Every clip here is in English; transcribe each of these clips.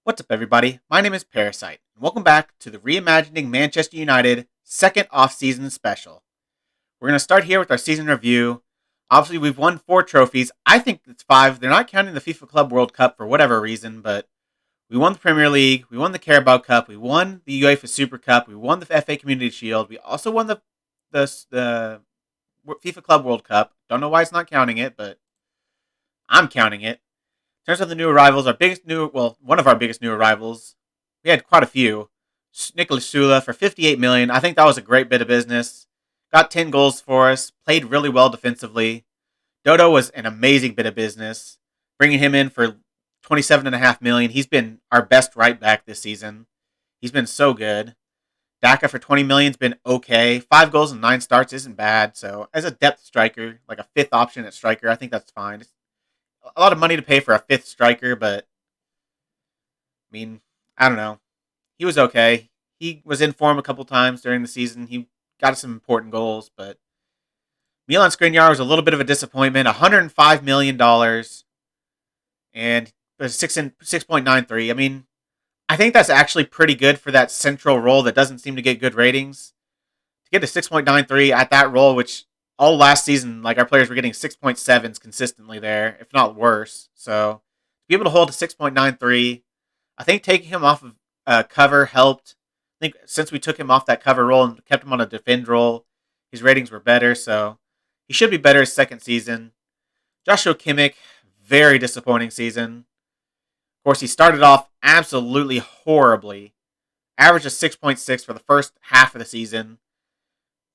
What's up, everybody? My name is Parasite, and welcome back to the Reimagining Manchester United second off-season special. We're going to start here with our season review. Obviously, we've won 4 trophies. I think it's 5. They're not counting the FIFA Club World Cup for whatever reason, but we won the Premier League, we won the Carabao Cup, we won the UEFA Super Cup, we won the FA Community Shield, we also won the FIFA Club World Cup. Don't know why it's not counting it, but I'm counting it. In terms of the new arrivals, one of our biggest new arrivals, we had quite a few. Nicolas Sula for 58 million. I think that was a great bit of business. Got 10 goals for us. Played really well defensively. Dodo was an amazing bit of business. Bringing him in for 27.5 million. He's been our best right back this season. He's been so good. Daka for 20 million has been okay. 5 goals and 9 starts isn't bad. So as a depth striker, like a 5th option at striker, I think that's fine. It's a lot of money to pay for a 5th striker, but I mean, I don't know. He was okay. He was in form a couple times during the season. He got some important goals, but Milan Skriniar was a little bit of a disappointment. $105 million and 6.93. I mean, I think that's actually pretty good for that central role that doesn't seem to get good ratings. To get a 6.93 at that role, which all last season, like our players were getting 6.7s consistently there, if not worse. So to be able to hold a 6.93, I think taking him off of cover helped. I think since we took him off that cover role and kept him on a defend role, his ratings were better. So he should be better his second season. Joshua Kimmich, very disappointing season. Of course, he started off absolutely horribly. Averaged a 6.6 for the first half of the season.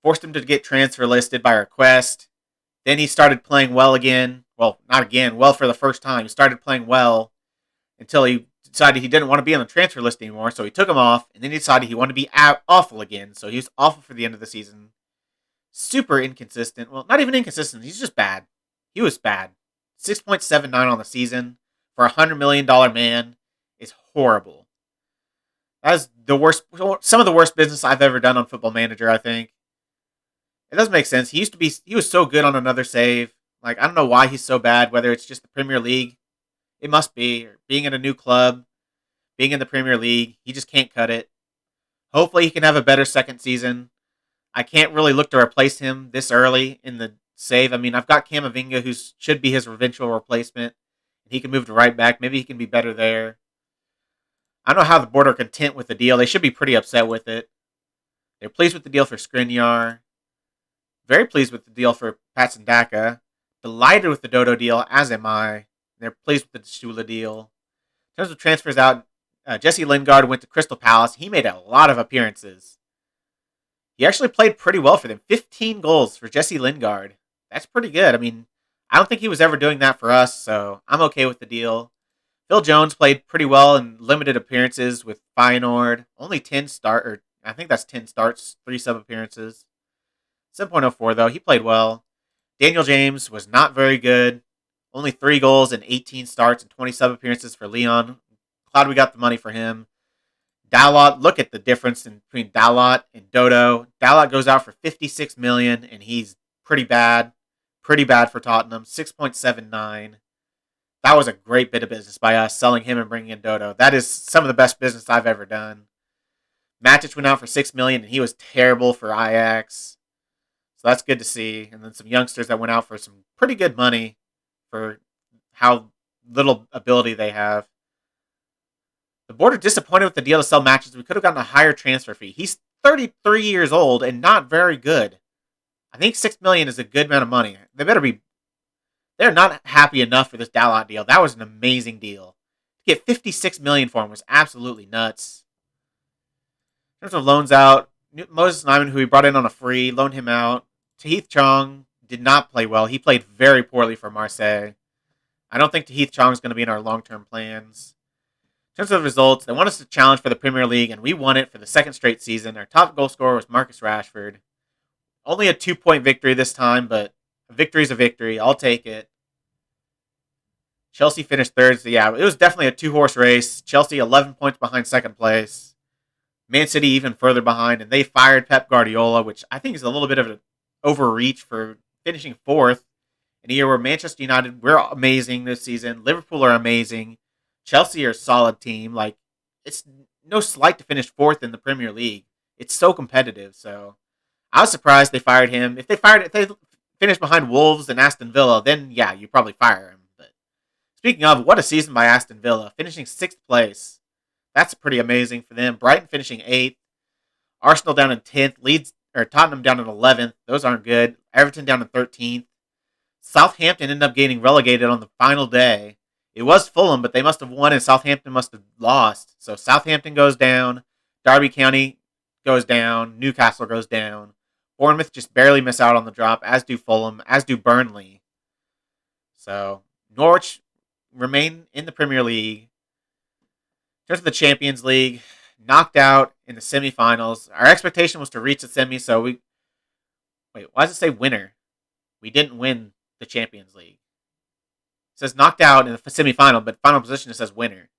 Forced him to get transfer listed by request. Then he started playing well again. Well, not again. Well for the first time. He started playing well until he decided he didn't want to be on the transfer list anymore. So he took him off. And then he decided he wanted to be awful again. So he was awful for the end of the season. Super inconsistent. Well, not even inconsistent. He's just bad. He was bad. 6.79 on the season for a $100 million man is horrible. That is the worst. Some of the worst business I've ever done on Football Manager, I think. It does make sense. He was so good on another save. Like, I don't know why he's so bad, whether it's just the Premier League. It must be. Or being in a new club, being in the Premier League, he just can't cut it. Hopefully he can have a better second season. I can't really look to replace him this early in the save. I mean, I've got Camavinga, who should be his eventual replacement. He can move to right back. Maybe he can be better there. I don't know how the board are content with the deal. They should be pretty upset with it. They're pleased with the deal for Skriniar. Very pleased with the deal for Patson Daka. Delighted with the Dodo deal, as am I. They're pleased with the Shula deal. In terms of transfers out, Jesse Lingard went to Crystal Palace. He made a lot of appearances. He actually played pretty well for them. 15 goals for Jesse Lingard. That's pretty good. I mean, I don't think he was ever doing that for us, so I'm okay with the deal. Phil Jones played pretty well in limited appearances with Feyenoord. Only 10 I think that's 10 starts, 3 sub appearances. 7.04 though, he played well. Daniel James was not very good. Only 3 goals and 18 starts and 20 sub appearances for Leon. Glad we got the money for him. Dalot, look at the difference between Dalot and Dodo. Dalot goes out for 56 million and he's pretty bad. Pretty bad for Tottenham. 6.79. That was a great bit of business by us, selling him and bringing in Dodo. That is some of the best business I've ever done. Matic went out for 6 million and he was terrible for Ajax. So that's good to see. And then some youngsters that went out for some pretty good money for how little ability they have. The board are disappointed with the deal to sell Matches. We could have gotten a higher transfer fee. He's 33 years old and not very good. I think 6 million is a good amount of money. They're not happy enough for this Dalot deal. That was an amazing deal. To get 56 million for him was absolutely nuts. In terms of loans out, Moses Nyman, who we brought in on a free, loaned him out. Tahith Chong did not play well. He played very poorly for Marseille. I don't think Tahith Chong is going to be in our long-term plans. In terms of the results, they want us to challenge for the Premier League, and we won it for the second straight season. Our top goal scorer was Marcus Rashford. Only a 2-point victory this time, but a victory is a victory. I'll take it. Chelsea finished third, so yeah, it was definitely a 2-horse race. Chelsea 11 points behind second place. Man City even further behind, and they fired Pep Guardiola, which I think is a little bit of an overreach for finishing fourth in a year where Manchester United, we're amazing this season. Liverpool are amazing. Chelsea are a solid team. Like, it's no slight to finish fourth in the Premier League. It's so competitive. So I was surprised they fired him. If they finished behind Wolves and Aston Villa, then yeah, you probably fire him. But speaking of, what a season by Aston Villa, finishing sixth place. That's pretty amazing for them. Brighton finishing eighth. Arsenal down in 10th. Leeds or Tottenham down in 11th. Those aren't good. Everton down in 13th. Southampton ended up getting relegated on the final day. It was Fulham, but they must have won and Southampton must have lost. So Southampton goes down. Derby County goes down. Newcastle goes down. Bournemouth just barely miss out on the drop, as do Fulham, as do Burnley. So Norwich remain in the Premier League. In terms of the Champions League, knocked out in the semifinals. Our expectation was to reach the semi, so we... Wait, why does it say winner? We didn't win the Champions League. It says knocked out in the semifinal, but final position it says winner.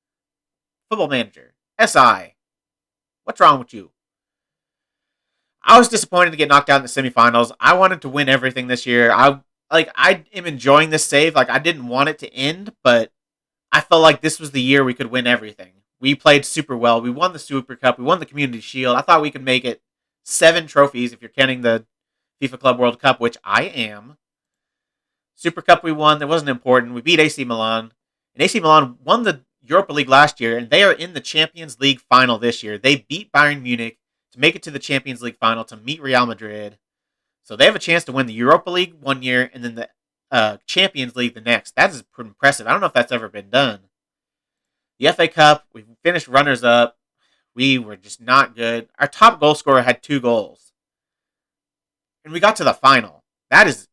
Football Manager. SI. What's wrong with you? I was disappointed to get knocked out in the semifinals. I wanted to win everything this year. I am enjoying this save. Like, I didn't want it to end, but I felt like this was the year we could win everything. We played super well. We won the Super Cup. We won the Community Shield. I thought we could make it 7 trophies if you're counting the FIFA Club World Cup, which I am. Super Cup we won. That wasn't important. We beat AC Milan. And AC Milan won the Europa League last year, and they are in the Champions League final this year. They beat Bayern Munich to make it to the Champions League final to meet Real Madrid. So they have a chance to win the Europa League one year and then the Champions League the next. That is pretty impressive. I don't know if that's ever been done. The FA Cup, we finished runners-up. We were just not good. Our top goal scorer had 2 goals. And we got to the final. That is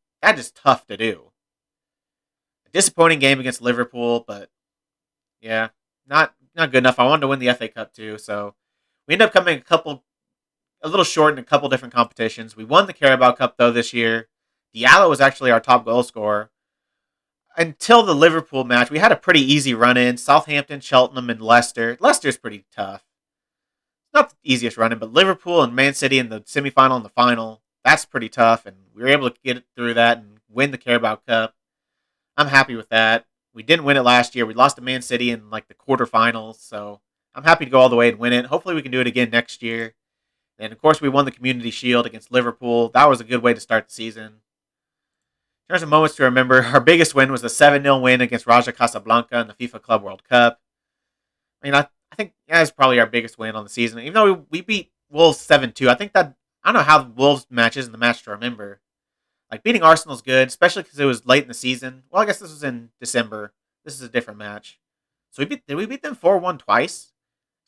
tough to do. A disappointing game against Liverpool, but yeah, not good enough. I wanted to win the FA Cup too, so we ended up coming a little short in a couple different competitions. We won the Carabao Cup though this year. Diallo was actually our top goal scorer. Until the Liverpool match, we had a pretty easy run-in. Southampton, Cheltenham, and Leicester. Leicester's pretty tough. Not the easiest run-in, but Liverpool and Man City in the semifinal and the final, that's pretty tough, and we were able to get through that and win the Carabao Cup. I'm happy with that. We didn't win it last year. We lost to Man City in like the quarterfinals, so I'm happy to go all the way and win it. Hopefully we can do it again next year. And of course we won the Community Shield against Liverpool. That was a good way to start the season. In terms of moments to remember, our biggest win was the 7-0 win against Raja Casablanca in the FIFA Club World Cup. I mean, I think that's probably our biggest win on the season. Even though we beat Wolves 7-2, I think that, I don't know how the Wolves match isn't the match to remember. Like, beating Arsenal's good, especially because it was late in the season. Well, I guess this was in December. This is a different match. So did we beat them 4-1 twice?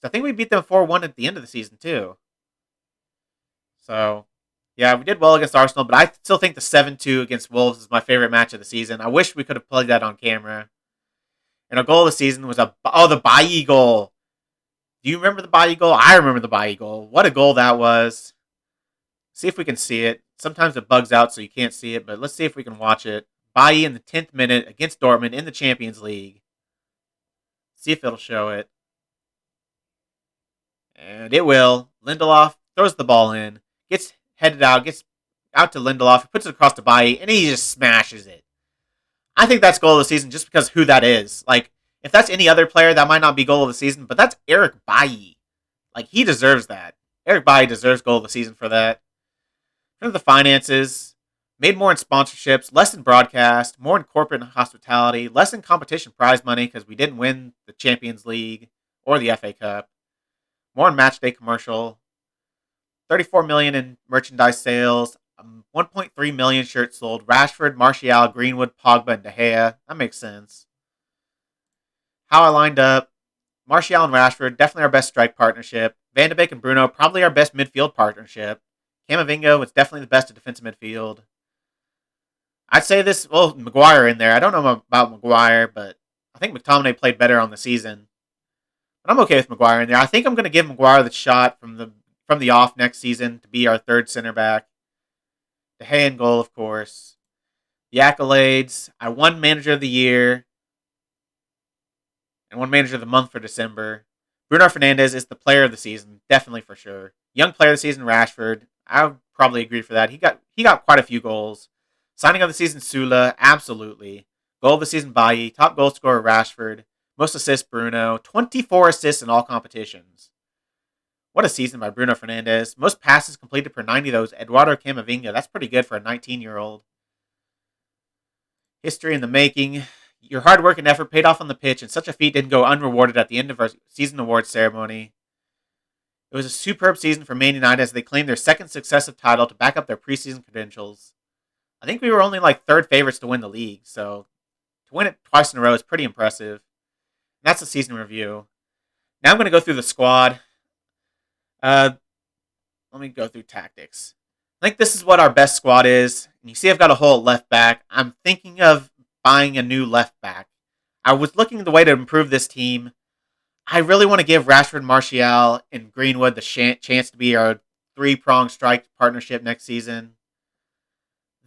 I think we beat them 4-1 at the end of the season, too. So, yeah, we did well against Arsenal, but I still think the 7-2 against Wolves is my favorite match of the season. I wish we could have played that on camera. And our goal of the season was the Bailly goal. Do you remember the Bailly goal? I remember the Bailly goal. What a goal that was. See if we can see it. Sometimes it bugs out so you can't see it, but let's see if we can watch it. Bailly in the 10th minute against Dortmund in the Champions League. See if it'll show it. And it will. Lindelof throws the ball in. Gets headed out. Gets out to Lindelof. Puts it across to Bailly. And he just smashes it. I think that's goal of the season just because who that is. Like, if that's any other player, that might not be goal of the season. But that's Eric Bailly. Like, he deserves that. Eric Bailly deserves goal of the season for that. In terms of the finances, made more in sponsorships, less in broadcast, more in corporate and hospitality, less in competition prize money because we didn't win the Champions League or the FA Cup, more in match day commercial, 34 million in merchandise sales, 1.3 million shirts sold, Rashford, Martial, Greenwood, Pogba, and De Gea. That makes sense. How I lined up, Martial and Rashford, definitely our best strike partnership. Van de Beek and Bruno, probably our best midfield partnership. Camavinga was definitely the best at defensive midfield. I'd say Maguire in there. I don't know about Maguire, but I think McTominay played better on the season. But I'm okay with Maguire in there. I think I'm going to give Maguire the shot from the off next season to be our third center back. De Gea in goal, of course. The accolades. I won Manager of the Year and won Manager of the Month for December. Bruno Fernandes is the player of the season, definitely for sure. Young player of the season, Rashford. I would probably agree for that. He got quite a few goals. Signing of the season, Sula, absolutely. Goal of the season, Bailly. Top goal scorer, Rashford. Most assists, Bruno. 24 assists in all competitions. What a season by Bruno Fernandes. Most passes completed per 90, though, is Eduardo Camavinga. That's pretty good for a 19-year-old. History in the making. Your hard work and effort paid off on the pitch, and such a feat didn't go unrewarded at the end of our season awards ceremony. It was a superb season for Man United as they claimed their second successive title to back up their preseason credentials. I think we were only like third favorites to win the league, so to win it twice in a row is pretty impressive. And that's the season review. Now I'm going to go through the squad. Let me go through tactics. I think this is what our best squad is. And you see I've got a hole at left back. I'm thinking of buying a new left back. I was looking at the way to improve this team. I really want to give Rashford, Martial, and Greenwood the chance to be our three-pronged strike partnership next season.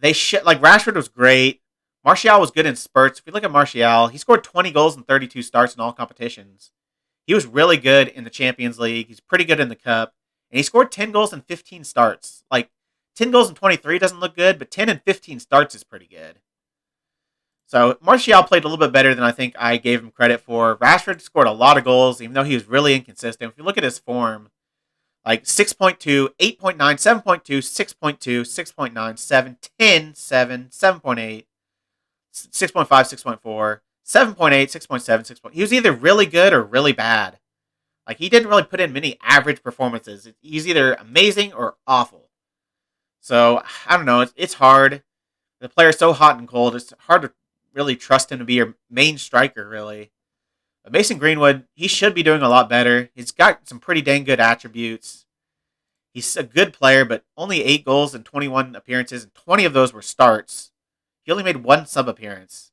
Rashford was great. Martial was good in spurts. If we look at Martial, he scored 20 goals in 32 starts in all competitions. He was really good in the Champions League. He's pretty good in the Cup. And he scored 10 goals in 15 starts. 10 goals in 23 doesn't look good, but 10 in 15 starts is pretty good. So Martial played a little bit better than I think I gave him credit for. Rashford scored a lot of goals, even though he was really inconsistent. If you look at his form, 6.2, 8.9, 7.2, 6.2, 6.9, 7, 10, 7, 7.8, 6.5, 6.4, 7.8, 6.7, 6. He was either really good or really bad. He didn't really put in many average performances. He's either amazing or awful. So, I don't know. It's hard. The player's so hot and cold. It's hard to really trust him to be your main striker, really. But Mason Greenwood, he should be doing a lot better. He's got some pretty dang good attributes. He's a good player, but only 8 goals in 21 appearances, and 20 of those were starts. He only made 1 sub appearance.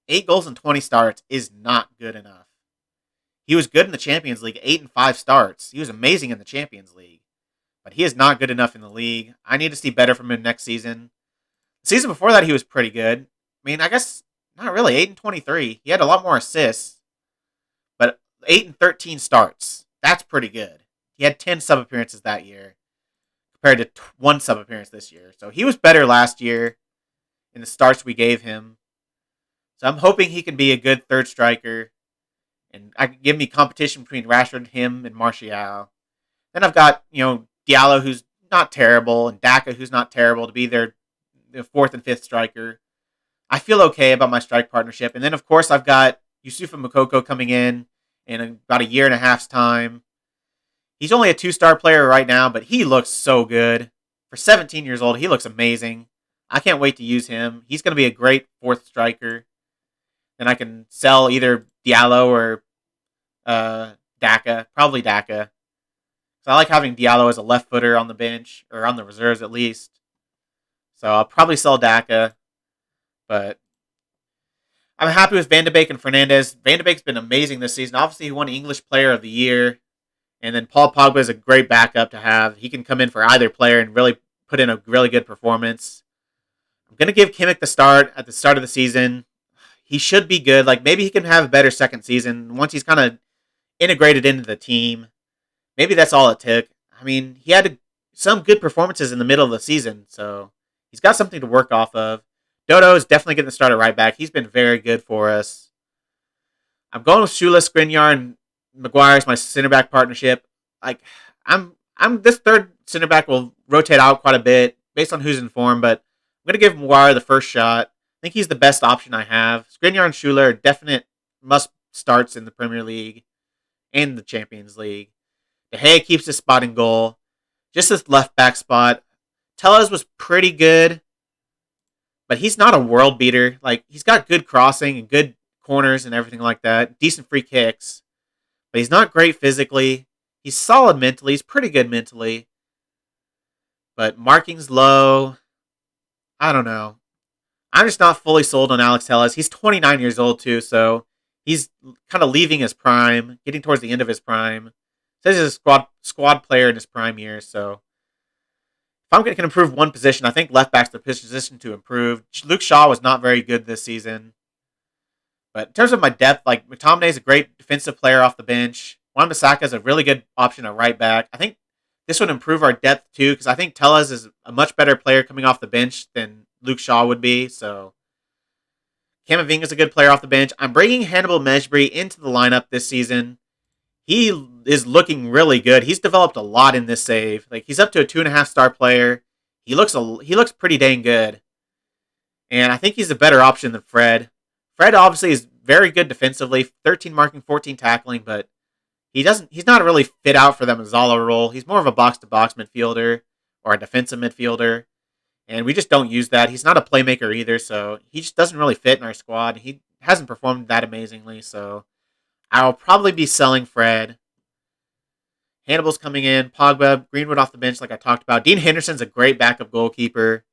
8 goals in 20 starts is not good enough. He was good in the Champions League, 8 and 5 starts. He was amazing in the Champions League. But he is not good enough in the league. I need to see better from him next season. The season before that, he was pretty good. I guess not really. 8 and 23. He had a lot more assists. But 8 and 13 starts. That's pretty good. He had 10 sub appearances that year compared to 1 sub appearance this year. So he was better last year in the starts we gave him. So I'm hoping he can be a good third striker. And I can give me competition between Rashford, him, and Martial. Then I've got, Diallo, who's not terrible, and Daka, who's not terrible, to be their 4th and 5th striker. I feel okay about my strike partnership. And then, of course, I've got Yusuf Makoko coming in about a year and a half's time. He's only a 2-star player right now, but he looks so good. For 17 years old, he looks amazing. I can't wait to use him. He's going to be a great 4th striker. Then I can sell either Diallo or Daka. Probably Daka. So I like having Diallo as a left footer on the bench, or on the reserves at least. So I'll probably sell Daka. But I'm happy with Van de Beek and Fernandes. Van de Beek's been amazing this season. Obviously, he won English Player of the Year. And then Paul Pogba is a great backup to have. He can come in for either player and really put in a really good performance. I'm going to give Kimmich the start at the start of the season. He should be good. Maybe he can have a better second season once he's kind of integrated into the team. Maybe that's all it took. He had some good performances in the middle of the season, so he's got something to work off of. Dodo is definitely getting the start at right back. He's been very good for us. I'm going with Shula, Skriniar, and Maguire as my center back partnership. I'm this third center back will rotate out quite a bit based on who's in form, but I'm gonna give Maguire the first shot. I think he's the best option I have. Skriniar and Shula are definite must starts in the Premier League and the Champions League. De Gea keeps his spot in goal. Just this left back spot. Tellez was pretty good, but he's not a world beater. He's got good crossing and good corners and everything like that. Decent free kicks. But he's not great physically. He's solid mentally. He's pretty good mentally. But marking's low. I don't know. I'm just not fully sold on Alex Tellez. He's 29 years old too, so he's kind of leaving his prime, getting towards the end of his prime. Says he's a squad player in his prime years, so if I'm going to improve one position, I think left back's the position to improve. Luke Shaw was not very good this season. But in terms of my depth, McTominay is a great defensive player off the bench. Wan-Bissaka is a really good option at right back. I think this would improve our depth too, because I think Tellez is a much better player coming off the bench than Luke Shaw would be. So Camavinga's a good player off the bench. I'm bringing Hannibal Mejbri into the lineup this season. He is looking really good. He's developed a lot in this save. Like, he's up to a 2.5-star player. He looks pretty dang good. And I think he's a better option than Fred. Fred obviously is very good defensively, 13 marking, 14 tackling, but he's not really fit out for the Mazzala role. He's more of a box-to-box midfielder or a defensive midfielder. And we just don't use that. He's not a playmaker either, so he just doesn't really fit in our squad. He hasn't performed that amazingly, so I'll probably be selling Fred. Hannibal's coming in. Pogba, Greenwood off the bench, like I talked about. Dean Henderson's a great backup goalkeeper.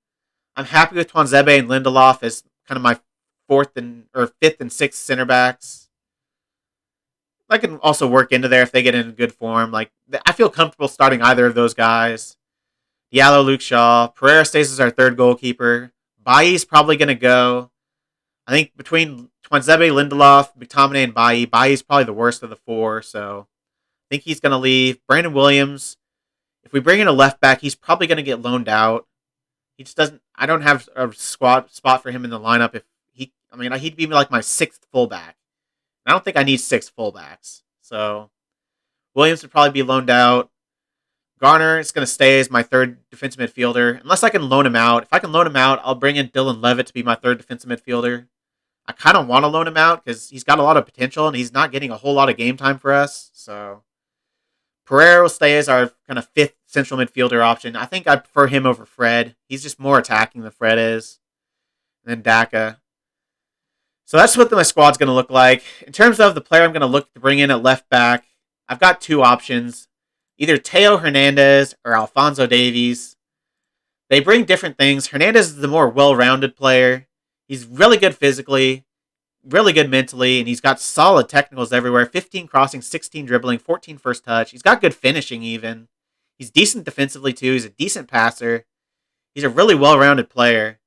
I'm happy with Tuanzebe and Lindelof as kind of my fifth and sixth center backs. I can also work into there if they get in good form. Like, I feel comfortable starting either of those guys. Diallo, Luke Shaw. Pereira stays as our third goalkeeper. Bailly's probably going to go. I think between Tuanzebe, Lindelof, McTominay, and Bailly's probably the worst of the four, so I think he's going to leave. Brandon Williams, if we bring in a left back, he's probably going to get loaned out. He just doesn't. I don't have a spot for him in the lineup. He'd be like my sixth fullback. I don't think I need six fullbacks. So Williams would probably be loaned out. Garner is going to stay as my third defensive midfielder, unless I can loan him out. If I can loan him out, I'll bring in Dylan Levitt to be my third defensive midfielder. I kind of want to loan him out because he's got a lot of potential and he's not getting a whole lot of game time for us. So Pereira will stay as our kind of fifth central midfielder option. I think I prefer him over Fred. He's just more attacking than Fred is. And then Daka. So that's what my squad's going to look like. In terms of the player I'm going to look to bring in at left back, I've got two options. Either Teo Hernandez or Alphonso Davies. They bring different things. Hernandez is the more well-rounded player. He's really good physically, really good mentally, and he's got solid technicals everywhere. 15 crossing, 16 dribbling, 14 first touch. He's got good finishing even. He's decent defensively too. He's a decent passer. He's a really well-rounded player.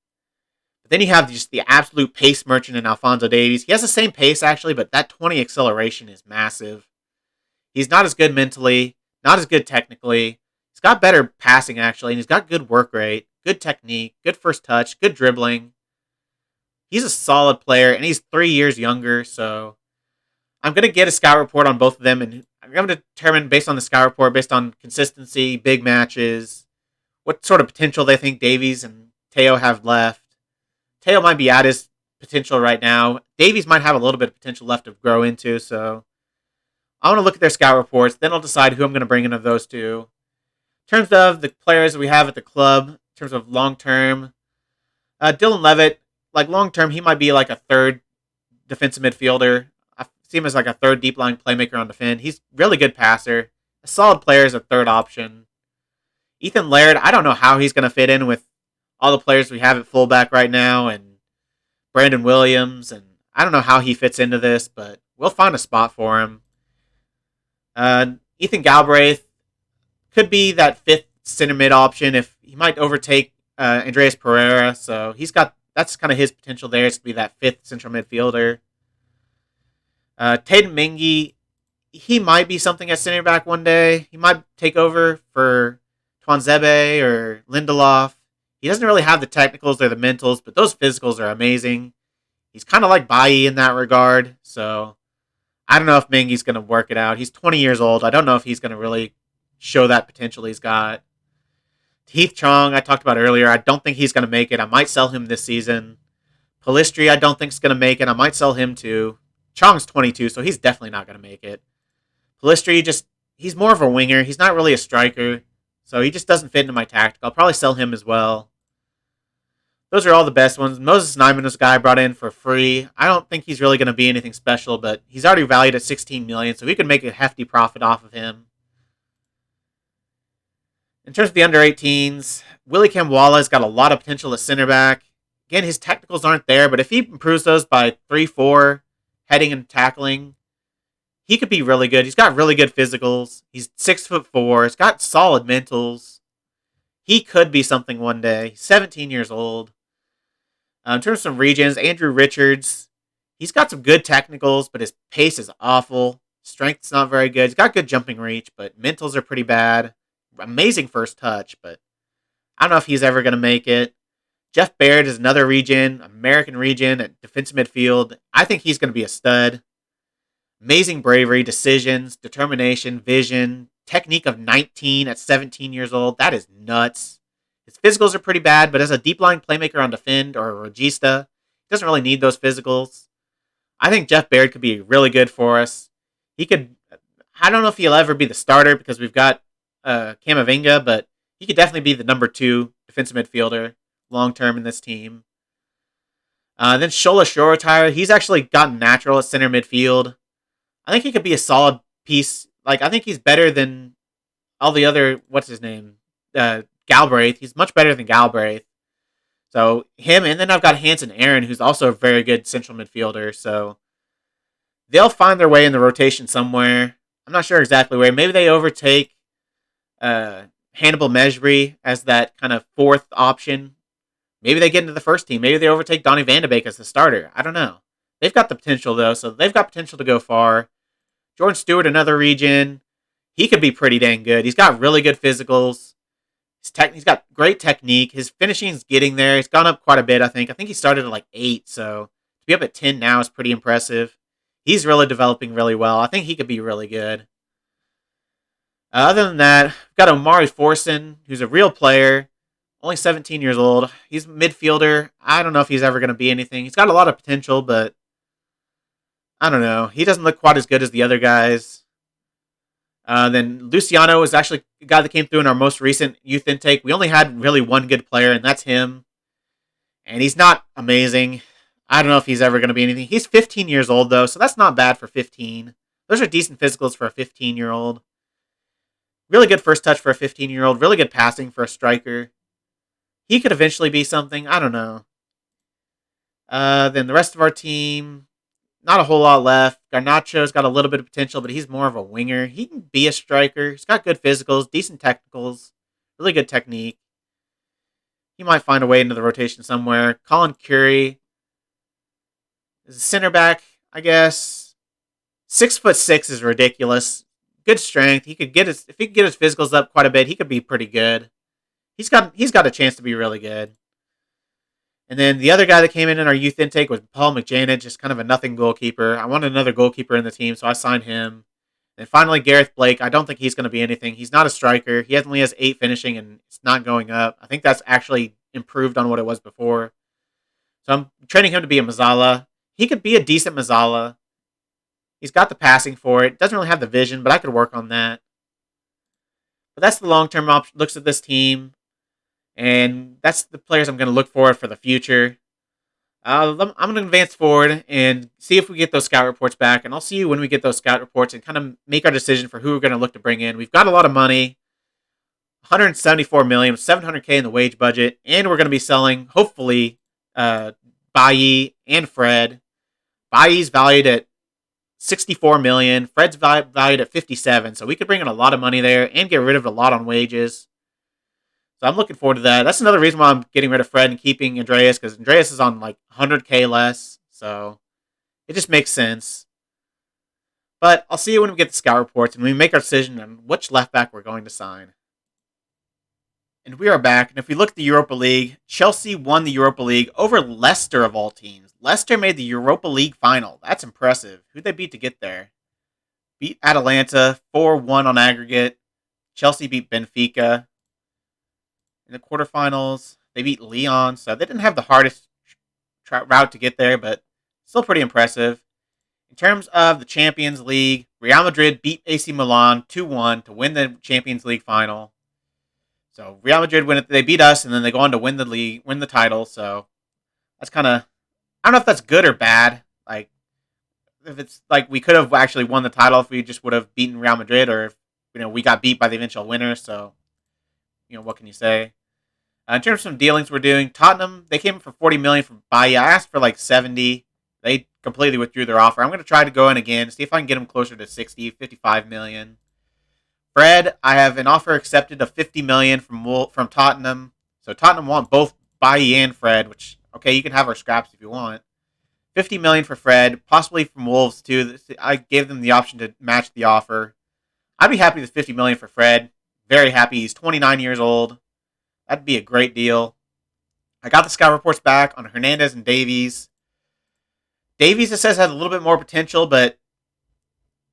But then you have just the absolute pace merchant in Alphonso Davies. He has the same pace actually, but that 20 acceleration is massive. He's not as good mentally, not as good technically. He's got better passing actually, and he's got good work rate, good technique, good first touch, good dribbling. He's a solid player, and he's 3 years younger, so I'm going to get a scout report on both of them, and I'm going to determine based on the scout report, based on consistency, big matches, what sort of potential they think Davies and Teo have left. Teo might be at his potential right now. Davies might have a little bit of potential left to grow into, so I want to look at their scout reports, then I'll decide who I'm going to bring in of those two. In terms of the players that we have at the club, in terms of long-term, Dylan Levitt, like long-term, he might be like a third defensive midfielder. I see him as like a third deep-line playmaker on defend. He's really good passer. A solid player as a third option. Ethan Laird, I don't know how he's going to fit in with all the players we have at fullback right now and Brandon Williams, and I don't know how he fits into this, but we'll find a spot for him. Ethan Galbraith could be that fifth center mid option if he might overtake Andreas Pereira, so that's kind of his potential there, is to be that fifth central midfielder. Tatum Mengi, he might be something at center back one day. He might take over for Tuanzebe or Lindelof. He doesn't really have the technicals or the mentals, but those physicals are amazing. He's kind of like Bailly in that regard, so I don't know if Mengi's going to work it out. He's 20 years old. I don't know if he's going to really show that potential he's got. Heath Chong, I talked about earlier. I don't think he's going to make it. I might sell him this season. Palistri, I don't think is going to make it. I might sell him too. Chong's 22, so he's definitely not going to make it. Palistri, he's more of a winger. He's not really a striker, so he just doesn't fit into my tactic. I'll probably sell him as well. Those are all the best ones. Moses Nyman was a guy I brought in for free. I don't think he's really going to be anything special, but he's already valued at $16 million, so we could make a hefty profit off of him. In terms of the under-18s, Willie Kamwala's got a lot of potential at center back. Again, his technicals aren't there, but if he improves those by 3-4, heading and tackling, he could be really good. He's got really good physicals. He's 6'4". He's got solid mentals. He could be something one day. He's 17 years old. In terms of some regions, Andrew Richards, he's got some good technicals, but his pace is awful. Strength's not very good. He's got good jumping reach, but mentals are pretty bad. Amazing first touch, but I don't know if he's ever going to make it. Jeff Baird is another regen, American regen at defensive midfield. I think he's going to be a stud. Amazing bravery, decisions, determination, vision, technique of 19 at 17 years old. That is nuts. His physicals are pretty bad, but as a deep line playmaker on defend or a regista, he doesn't really need those physicals. I think Jeff Baird could be really good for us. He could, I don't know if he'll ever be the starter because we've got Camavinga, but he could definitely be the number 2 defensive midfielder long term in this team. Then Shola Shorotire, he's actually gotten natural at center midfield. I think he could be a solid piece. Like, I think he's better than all the other, what's his name? Galbraith. He's much better than Galbraith. So, him, and then I've got Hanson Aaron, who's also a very good central midfielder. So, they'll find their way in the rotation somewhere. I'm not sure exactly where. Maybe they overtake Hannibal Mejbri as that kind of 4th option. Maybe they get into the first team. Maybe they overtake Donny van de Beek as the starter. I don't know. They've got the potential, though, so they've got potential to go far. Jordan Stewart, another regen. He could be pretty dang good. He's got really good physicals. He's got great technique. His finishing's getting there. He's gone up quite a bit, I think. I think he started at like 8, so to be up at 10 now is pretty impressive. He's really developing really well. I think he could be really good. Other than that, we've got Omari Forsen, who's a real player, only 17 years old. He's a midfielder. I don't know if he's ever going to be anything. He's got a lot of potential, but I don't know. He doesn't look quite as good as the other guys. Then Luciano is actually a guy that came through in our most recent youth intake. We only had really one good player, and that's him. And he's not amazing. I don't know if he's ever going to be anything. He's 15 years old, though, so that's not bad for 15. Those are decent physicals for a 15-year-old. Really good first touch for a 15-year-old. Really good passing for a striker. He could eventually be something. I don't know. Then the rest of our team, not a whole lot left. Garnacho's got a little bit of potential, but he's more of a winger. He can be a striker. He's got good physicals, decent technicals, really good technique. He might find a way into the rotation somewhere. Colin Curry is a center back, I guess. 6'6" is ridiculous. Good strength. If he could get his physicals up quite a bit, he could be pretty good. He's got a chance to be really good. And then the other guy that came in our youth intake was Paul McJanich, just kind of a nothing goalkeeper. I wanted another goalkeeper in the team, so I signed him. And finally, Gareth Blake. I don't think he's going to be anything. He's not a striker. He only has 8 finishing, and it's not going up. I think that's actually improved on what it was before. So I'm training him to be a Mazzala. He could be a decent Mazzala. He's got the passing for it. Doesn't really have the vision, but I could work on that. But that's the long-term looks at this team. And that's the players I'm going to look for the future. I'm going to advance forward and see if we get those scout reports back. And I'll see you when we get those scout reports and kind of make our decision for who we're going to look to bring in. We've got a lot of money. 174 million, 700K in the wage budget. And we're going to be selling, hopefully, Bailly and Fred. Bailly's valued at 64 million. Fred's valued at 57. So we could bring in a lot of money there and get rid of a lot on wages. So I'm looking forward to that. That's another reason why I'm getting rid of Fred and keeping Andreas, because Andreas is on like 100K less. So it just makes sense. But I'll see you when we get the scout reports and we make our decision on which left back we're going to sign. And we are back. And if we look at the Europa League, Chelsea won the Europa League over Leicester of all teams. Leicester made the Europa League final. That's impressive. Who'd they beat to get there? Beat Atalanta 4-1 on aggregate. Chelsea beat Benfica. In the quarterfinals, they beat Lyon, so they didn't have the hardest route to get there, but still pretty impressive. In terms of the Champions League, Real Madrid beat AC Milan 2-1 to win the Champions League final. So Real Madrid win it. They beat us, and then they go on to win the league, win the title. So that's kind of, I don't know if that's good or bad. Like, if it's like we could have actually won the title if we just would have beaten Real Madrid, or if we got beat by the eventual winner. So what can you say? In terms of some dealings we're doing, Tottenham, they came in for 40 million from Bailly. I asked for like 70. They completely withdrew their offer. I'm going to try to go in again, see if I can get them closer to 60, 55 million. Fred, I have an offer accepted of 50 million from Tottenham. So Tottenham want both Bailly and Fred, which, okay, you can have our scraps if you want. 50 million for Fred, possibly from Wolves too. I gave them the option to match the offer. I'd be happy with 50 million for Fred. Very happy. He's 29 years old. That'd be a great deal. I got the scout reports back on Hernandez and Davies. Davies, it says, has a little bit more potential, but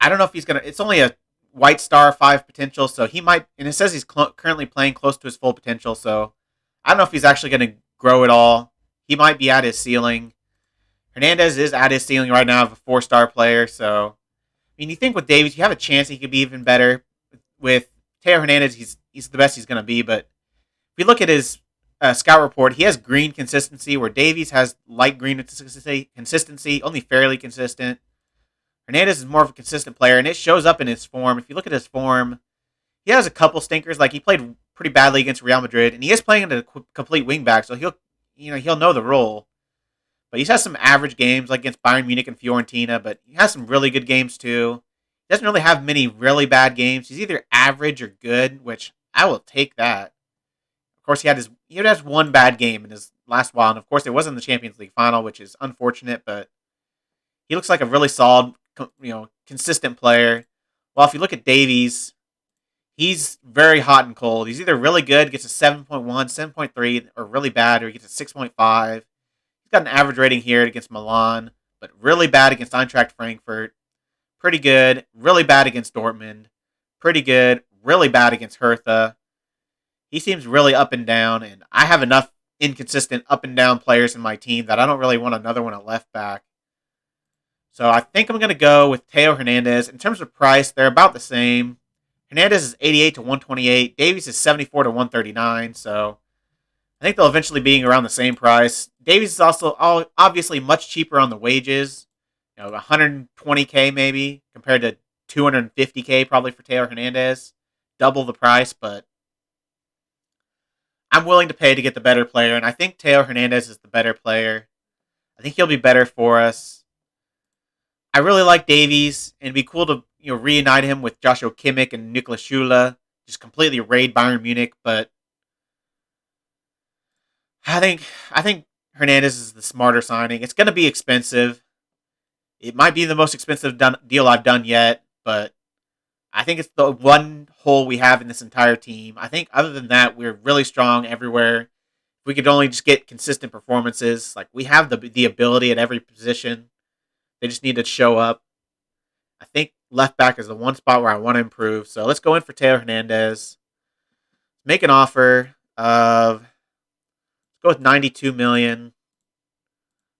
I don't know if he's going to... It's only a white star 5 potential, so he might... And it says he's currently playing close to his full potential, so I don't know if he's actually going to grow at all. He might be at his ceiling. Hernandez is at his ceiling right now of a 4-star player, so... I mean, you think with Davies, you have a chance he could be even better. With Teo Hernandez, he's the best he's going to be, but if you look at his scout report, he has green consistency, where Davies has light green consistency, only fairly consistent. Hernandez is more of a consistent player, and it shows up in his form. If you look at his form, he has a couple stinkers. Like, he played pretty badly against Real Madrid, and he is playing a complete wingback, so he'll know the role. But he's had some average games, like against Bayern Munich and Fiorentina, but he has some really good games too. He doesn't really have many really bad games. He's either average or good, which I will take that. Of course, he has one bad game in his last while, and of course, it wasn't the Champions League final, which is unfortunate. But he looks like a really solid, consistent player. Well, if you look at Davies, he's very hot and cold. He's either really good, gets a 7.1, 7.3, or really bad, or he gets a 6.5. Got an average rating here against Milan, but really bad against Eintracht Frankfurt. Pretty good. Really bad against Dortmund. Pretty good. Really bad against Hertha. He seems really up and down, and I have enough inconsistent up and down players in my team that I don't really want another one at left back. So I think I'm going to go with Teo Hernandez. In terms of price, they're about the same. Hernandez is 88 to 128. Davies is 74 to 139, so I think they'll eventually be around the same price. Davies is also obviously much cheaper on the wages. 120K maybe compared to 250K probably for Teo Hernandez. Double the price, but I'm willing to pay to get the better player, and I think Teo Hernandez is the better player. I think he'll be better for us. I really like Davies, and it'd be cool to reunite him with Joshua Kimmich and Niklas Schüle. Just completely raid Bayern Munich, but I think Hernandez is the smarter signing. It's going to be expensive. It might be the most expensive deal I've done yet, but I think it's the one hole we have in this entire team. I think other than that, we're really strong everywhere. If we could only just get consistent performances, like we have the ability at every position. They just need to show up. I think left back is the one spot where I want to improve. So let's go in for Teo Hernandez. Make an offer of... Go with 92 million.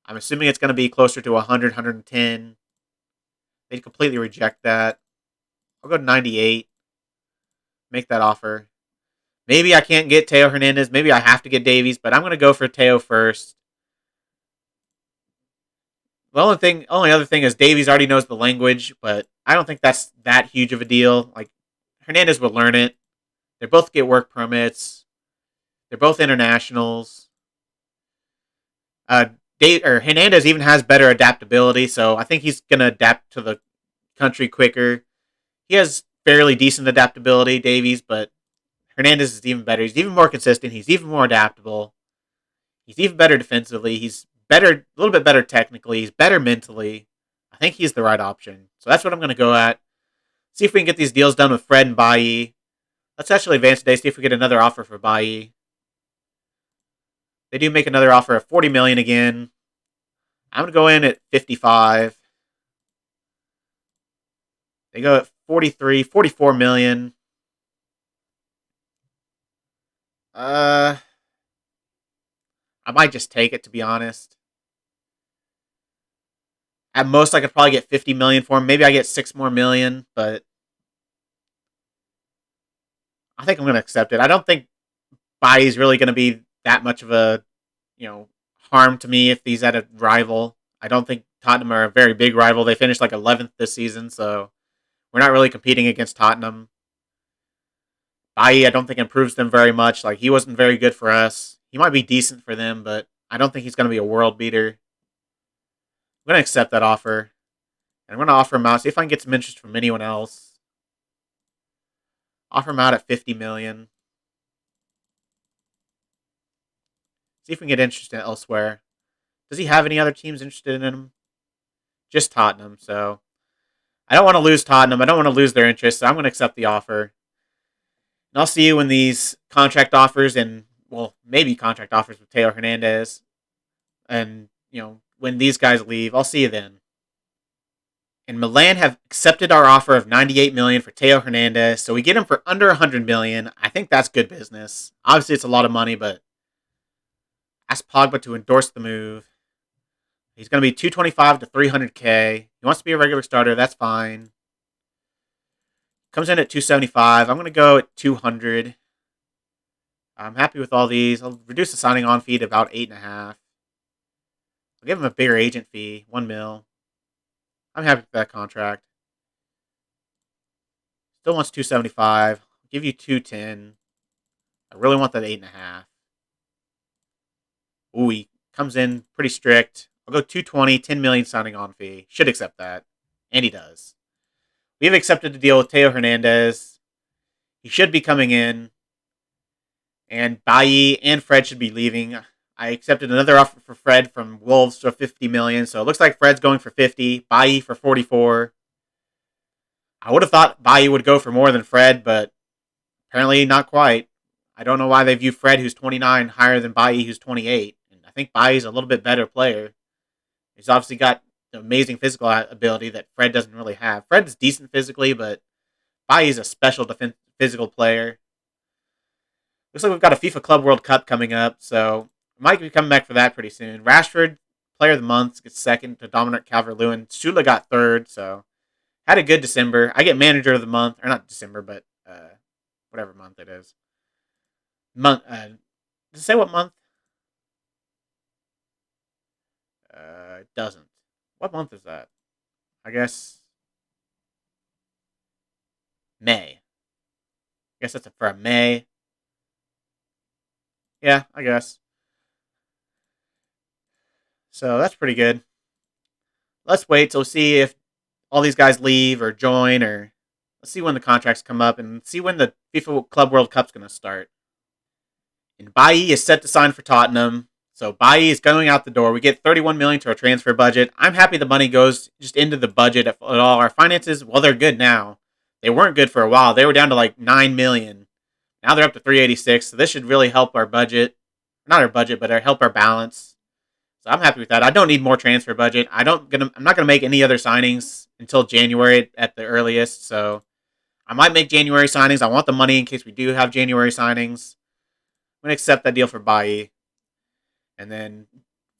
I'm assuming it's going to be closer to 100, 110. They'd completely reject that. I'll go to 98. Make that offer. Maybe I can't get Teo Hernandez. Maybe I have to get Davies, but I'm going to go for Teo first. The only other thing is Davies already knows the language, but I don't think that's that huge of a deal. Like, Hernandez will learn it. They both get work permits. They're both internationals. Hernandez even has better adaptability, so I think he's going to adapt to the country quicker. He has fairly decent adaptability, Davies, but Hernandez is even better. He's even more consistent. He's even more adaptable. He's even better defensively. He's a little bit better technically. He's better mentally. I think he's the right option. So that's what I'm going to go at. See if we can get these deals done with Fred and Bailly. Let's actually advance today, see if we get another offer for Bailly. They do make another offer of 40 million again. I'm going to go in at 55. They go at 43, 44 million. I might just take it, to be honest. At most, I could probably get 50 million for him. Maybe I get 6 more million, but I think I'm going to accept it. I don't think Bailly's really going to be that much of a, harm to me if he's at a rival. I don't think Tottenham are a very big rival. They finished like 11th this season, so we're not really competing against Tottenham. Bailly, I don't think improves them very much. Like, he wasn't very good for us. He might be decent for them, but I don't think he's going to be a world beater. I'm going to accept that offer. And I'm going to offer him out, see if I can get some interest from anyone else. Offer him out at 50 million. See if we can get interested elsewhere. Does he have any other teams interested in him? Just Tottenham, so I don't want to lose Tottenham. I don't want to lose their interest, so I'm going to accept the offer. And I'll see you when these contract offers and well, maybe contract offers with Taylor Hernandez. And, when these guys leave, I'll see you then. And Milan have accepted our offer of $98 million for Teo Hernandez, so we get him for under $100 million. I think that's good business. Obviously, it's a lot of money, but ask Pogba to endorse the move. He's going to be 225 to 300K. He wants to be a regular starter. That's fine. Comes in at 275. I'm going to go at 200. I'm happy with all these. I'll reduce the signing on fee to about 8.5. I'll give him a bigger agent fee, $1 million. I'm happy with that contract. Still wants 275. I'll give you 210. I really want that 8.5. Ooh, he comes in pretty strict. I'll go 220, 10 million signing on fee. Should accept that. And he does. We have accepted the deal with Teo Hernandez. He should be coming in. And Bailly and Fred should be leaving. I accepted another offer for Fred from Wolves for $50 million. So it looks like Fred's going for 50, Bailly for 44. I would have thought Bailly would go for more than Fred, but apparently not quite. I don't know why they view Fred, who's 29, higher than Bailly, who's 28. And I think Bailly's a little bit better player. He's obviously got the amazing physical ability that Fred doesn't really have. Fred's decent physically, but Bailly's a special physical player. Looks like we've got a FIFA Club World Cup coming up, so we might be coming back for that pretty soon. Rashford, Player of the Month, gets second to Dominic Calvert-Lewin. Sula got third, so had a good December. I get Manager of the Month, or not December, but whatever month it is. Does it say what month? It doesn't. What month is that? I guess May. I guess that's for May. Yeah, I guess. So that's pretty good. Let's wait till see if all these guys leave or join, or let's see when the contracts come up and see when the FIFA Club World Cup's going to start. And Bailly is set to sign for Tottenham. So Bailly is going out the door. We get $31 million to our transfer budget. I'm happy the money goes just into the budget at all. Our finances, well, they're good now. They weren't good for a while. They were down to like $9 million. Now they're up to 386. So this should really help our budget. Not our budget, but help our balance. So I'm happy with that. I don't need more transfer budget. I'm not gonna make any other signings until January at the earliest. So I might make January signings. I want the money in case we do have January signings. I'm gonna accept that deal for Bailly. And then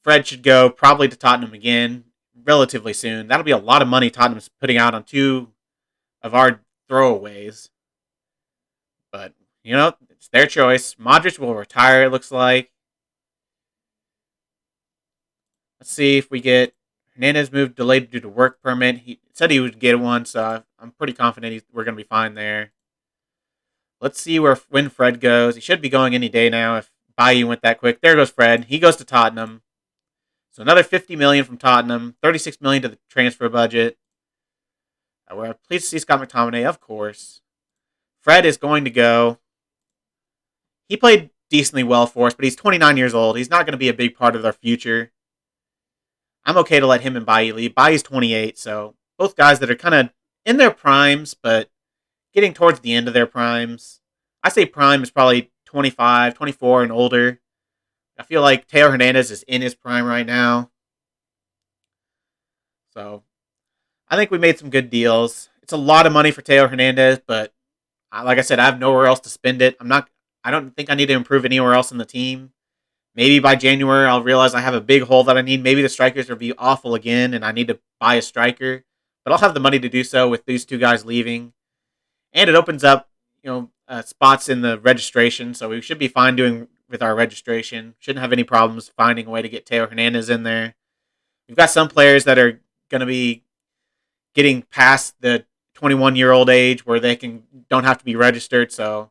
Fred should go probably to Tottenham again relatively soon. That'll be a lot of money Tottenham's putting out on two of our throwaways. But, it's their choice. Modric will retire, it looks like. Let's see if we get Hernandez moved delayed due to work permit. He said he would get one, so I'm pretty confident we're going to be fine there. Let's see when Fred goes. He should be going any day now if Bailly went that quick. There goes Fred. He goes to Tottenham. So another $50 million from Tottenham, $36 million to the transfer budget. We're pleased to see Scott McTominay, of course. Fred is going to go. He played decently well for us, but he's 29 years old. He's not going to be a big part of our future. I'm okay to let him and Bailly leave. Bailly's 28, so both guys that are kind of in their primes, but getting towards the end of their primes. I say prime is probably 25, 24 and older. I feel like Teo Hernandez is in his prime right now. So I think we made some good deals. It's a lot of money for Teo Hernandez, but like I said, I have nowhere else to spend it. I don't think I need to improve anywhere else in the team. Maybe by January, I'll realize I have a big hole that I need. Maybe the strikers will be awful again, and I need to buy a striker. But I'll have the money to do so with these two guys leaving. And it opens up, spots in the registration, so we should be fine doing with our registration. Shouldn't have any problems finding a way to get Teo Hernandez in there. We've got some players that are going to be getting past the 21-year-old age where they don't have to be registered. So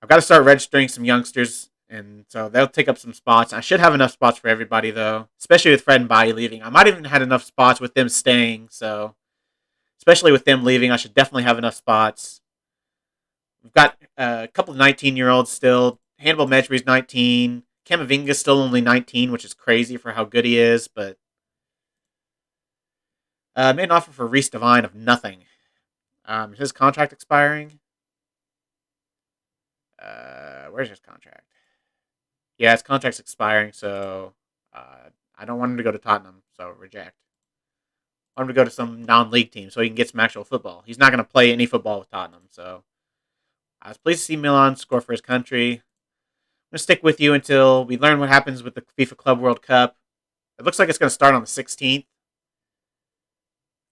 I've got to start registering some youngsters. And so they'll take up some spots. I should have enough spots for everybody, though, especially with Fred and Bailly leaving. I might even had enough spots with them staying. So, especially with them leaving, I should definitely have enough spots. We've got a couple of 19-year-olds still. Hannibal Mejbri's 19. Camavinga's still only 19, which is crazy for how good he is. But made an offer for Reece Devine of nothing. Is his contract expiring? Where's his contract? Yeah, his contract's expiring, so I don't want him to go to Tottenham, so reject. I want him to go to some non-league team so he can get some actual football. He's not going to play any football with Tottenham, so I was pleased to see Milan score for his country. I'm going to stick with you until we learn what happens with the FIFA Club World Cup. It looks like it's going to start on the 16th.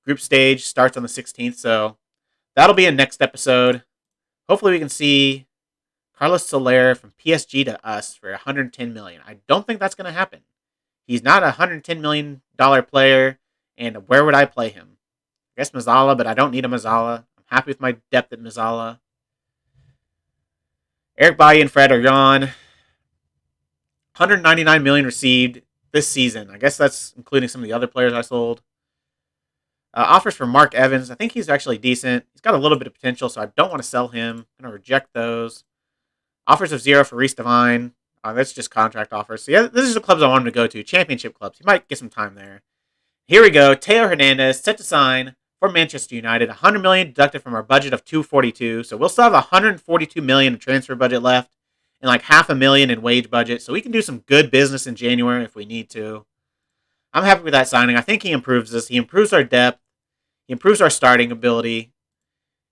Group stage starts on the 16th, so that'll be a next episode. Hopefully we can see Carlos Soler from PSG to us for $110 million. I don't think that's going to happen. He's not a $110 million player, and where would I play him? I guess Mazzala, but I don't need a Mazzala. I'm happy with my depth at Mazzala. Eric Bailly and Fred are gone. $199 million received this season. I guess that's including some of the other players I sold. Offers for Mark Evans. I think he's actually decent. He's got a little bit of potential, so I don't want to sell him. I'm going to reject those. Offers of 0 for Reece Devine. That's just contract offers. So yeah, this is the clubs I want him to go to. Championship clubs. He might get some time there. Here we go. Teo Hernandez set to sign for Manchester United. $100 million deducted from our budget of $242. So we'll still have $142 million in transfer budget left and like $500,000 in wage budget. So we can do some good business in January if we need to. I'm happy with that signing. I think he improves us. He improves our depth. He improves our starting ability.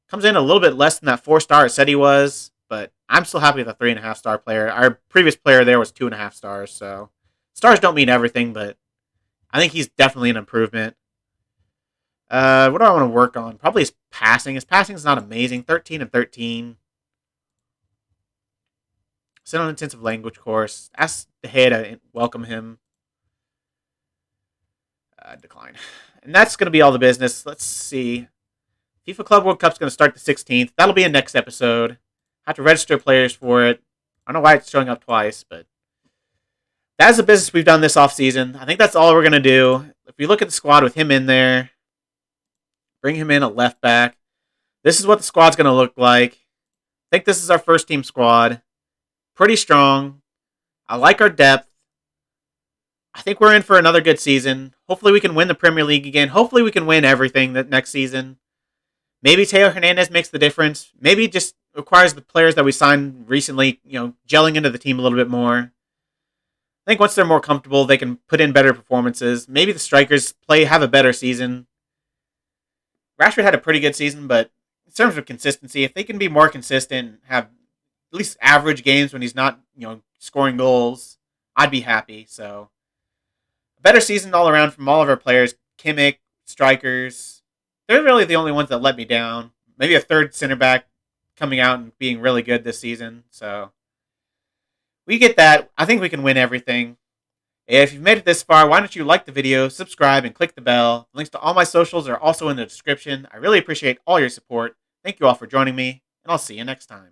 Comes in a little bit less than that 4-star it said he was, but I'm still happy with a 3.5-star player. Our previous player there was 2.5 stars, so stars don't mean everything, but I think he's definitely an improvement. What do I want to work on? Probably his passing. His passing is not amazing. 13 and 13. Sit on an intensive language course. Ask De Gea to welcome him. Decline. And that's going to be all the business. Let's see. FIFA Club World Cup's going to start the 16th. That'll be a next episode. I have to register players for it. I don't know why it's showing up twice, but that's the business we've done this offseason. I think that's all we're going to do. If we look at the squad with him in there, bring him in at left back, this is what the squad's going to look like. I think this is our first team squad. Pretty strong. I like our depth. I think we're in for another good season. Hopefully we can win the Premier League again. Hopefully we can win everything that next season. Maybe Teo Hernandez makes the difference. Maybe it just requires the players that we signed recently, gelling into the team a little bit more. I think once they're more comfortable, they can put in better performances. Maybe the strikers have a better season. Rashford had a pretty good season, but in terms of consistency, if they can be more consistent and have at least average games when he's not, scoring goals, I'd be happy. So a better season all around from all of our players. Kimmich, strikers. They're really the only ones that let me down. Maybe a third center back coming out and being really good this season. So we get that. I think we can win everything. If you've made it this far, why don't you like the video, subscribe, and click the bell. Links to all my socials are also in the description. I really appreciate all your support. Thank you all for joining me, and I'll see you next time.